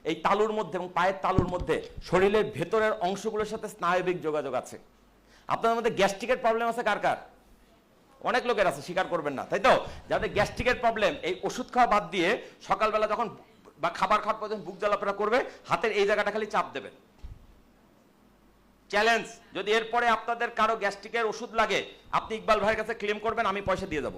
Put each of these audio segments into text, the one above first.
এই তালুর মধ্যে এবং পায়ের তালুর মধ্যে শরীরের ভেতরের অংশগুলোর সাথে স্নায়বিক যোগাযোগ আছে। আপনাদের মধ্যে গ্যাস্ট্রিকের প্রবলেম আছে কার কার? অনেক লোকের আছে, স্বীকার করবেন না, তাই তো? যাদের গ্যাস্ট্রিকের প্রবলেম, এই ওষুধ খাওয়া বাদ দিয়ে সকালবেলা যখন বা খাবার খাওয়ার পর যখন বুক জ্বালাপোড়া করবে, হাতের এই জায়গাটা খালি চাপ দেবেন। চ্যালেঞ্জ, যদি এরপরে আপনাদের কারো গ্যাস্ট্রিকের ওষুধ লাগে, আপনি ইকবাল ভাইয়ের কাছে ক্লেম করবেন, আমি পয়সা দিয়ে যাব।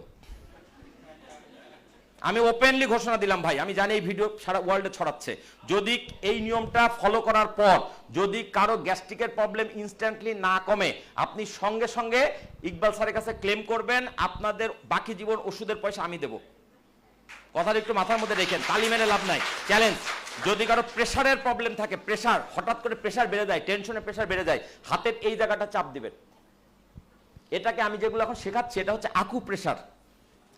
আমি ওপেনলি ঘোষণা দিলাম ভাই, আমি জানি এই ভিডিও সারা ওয়ার্ল্ডে ছড়াচ্ছে। যদি এই নিয়মটা ফলো করার পর যদি কারো গ্যাস্ট্রিকের প্রবলেম ইনস্ট্যান্টলি না কমে, আপনি সঙ্গে সঙ্গে ইকবাল স্যারের কাছে ক্লেম করবেন, আপনাদের বাকি জীবন ওষুধের পয়সা আমি দেব। কথাটা একটু মাথার মধ্যে রেখেন, তালি মেরে লাভ নাই। চ্যালেঞ্জ, যদি কারো প্রেশারের প্রবলেম থাকে, প্রেশার হঠাৎ করে প্রেশার বেড়ে যায়, টেনশনে প্রেশার বেড়ে যায়, হাতের এই জায়গাটা চাপ দিবেন। এটাকে আমি যেগুলো এখন শেখাচ্ছি, এটা হচ্ছে আকু প্রেশার,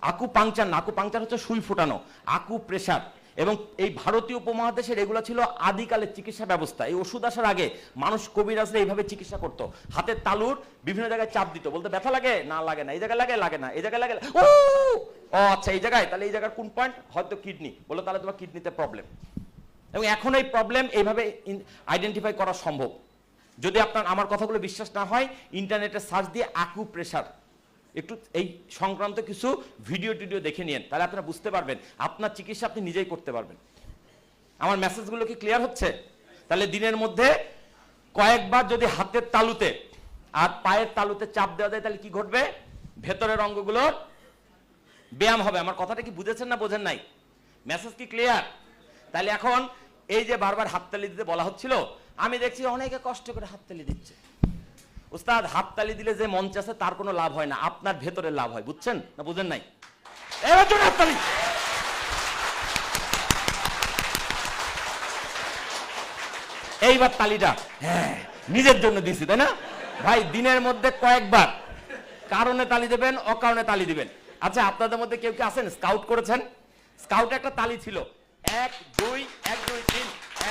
আকু পাংচার না, আকু পাংচার হচ্ছে সুই ফোটানো, আকু প্রেশার। এবং এই ভারতীয় উপমহাদেশের এগুলো ছিল আদিকালের চিকিৎসা ব্যবস্থা। এই ওষুধ আসার আগে মানুষ, কবিরাজরা এইভাবে চিকিৎসা করতো, হাতের তালুর বিভিন্ন জায়গায় চাপ দিত, বলতে ব্যথা লাগে না, লাগে না, এই জায়গায় লাগে, লাগে না, এই জায়গায় লাগে, ও আচ্ছা এই জায়গায়, তাহলে এই জায়গার কোন পয়েন্ট, হয়তো কিডনি, বলো তাহলে তোমার কিডনিতে প্রবলেম। এবং এখন এই প্রবলেম এইভাবে আইডেন্টিফাই করা সম্ভব। যদি আপনার আমার কথাগুলো বিশ্বাস না হয়, ইন্টারনেটে সার্চ দিয়ে আকু প্রেশার একটু এই সংক্রান্ত কিছু ভিডিও টিডিও দেখে নিন, তাহলে আপনারা বুঝতে পারবেন, আপনার চিকিৎসা আপনি নিজেই করতে পারবেন। আমার মেসেজগুলো কি ক্লিয়ার হচ্ছে? তাহলে দিনের মধ্যে কয়েকবার যদি হাতের তালুতে আর পায়ের তালুতে চাপ দেওয়া যায়, তাহলে কি ঘটবে? ভেতরের অঙ্গগুলোর ব্যায়াম হবে। আমার কথাটা কি বুঝেছেন না বোঝেন নাই? মেসেজ কি ক্লিয়ার? তাহলে এখন এই যে বারবার হাততালি দিতে বলা হচ্ছিল, আমি দেখছি অনেকে কষ্ট করে হাততালি দিচ্ছে। উস্তাদ, হাততালি দিলে যে মঞ্চ আছে তার কোনো লাভ হয় না, আপনার ভেতরে লাভ হয়, বুঝছেন না বুঝেন নাই? এবার জোরে হাততালি। এইবার তালিটা হ্যাঁ নিজের জন্য দিছি, তাই না ভাই? দিনের মধ্যে কয়েকবার কারণে তালি দেবেন, অকারণে তালি দিবেন। আচ্ছা, আপনাদের মধ্যে কেউ কি আছেন স্কাউট করেছেন? স্কাউটে একটা তালি ছিল, 1 2 1 2 3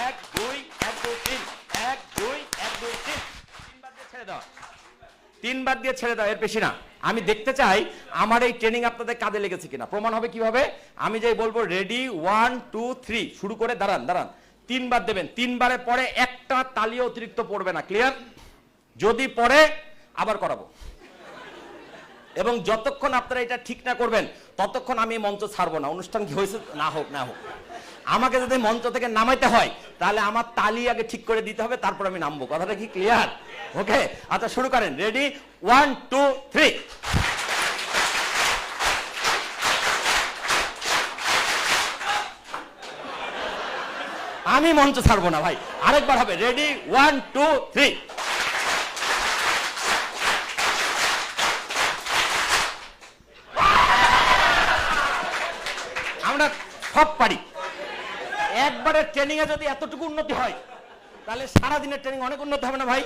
1 2 1 2 3 1 2 1 2 3, তিনবার দিয়ে ছেড়ে দাও, তিনবার দিয়ে ছেড়ে দাও, এর বেশি না। আমি দেখতে চাই আমার এই ট্রেনিং আপনাদের কাজে লেগেছে কিনা। প্রমাণ হবে কিভাবে? আমি যেই বলবো রেডি 1 2 3 শুরু করে দাঁড়ান দাঁড়ান, তিনবার দেবেন, তিনবারের পরে একটা তালিও অতিরিক্ত পড়বে না, ক্লিয়ার? যদি পড়ে আবার করাবো। এবং যতক্ষণ আপনারা এটা ঠিক না করবেন ততক্ষণ আমি মঞ্চ ছাড়বো না। অনুষ্ঠান কি হয়েছে না হোক না হোক, আমাকে যদি মঞ্চ থেকে নামাইতে হয় তাহলে আমার তালি আগে ঠিক করে দিতে হবে, তারপর আমি নামবো। কথাটা কি ক্লিয়ার? ওকে, আচ্ছা শুরু করেন। রেডি 1 2 3। আমি মঞ্চ ছাড়বো না ভাই, আরেকবার হবে। রেডি 1 2 3। আমরা সব পারি। একবারের ট্রেনিং এ যদি এতটুকু উন্নতি হয়, তাহলে সারাদিনের ট্রেনিং অনেক উন্নতি হবে না ভাই?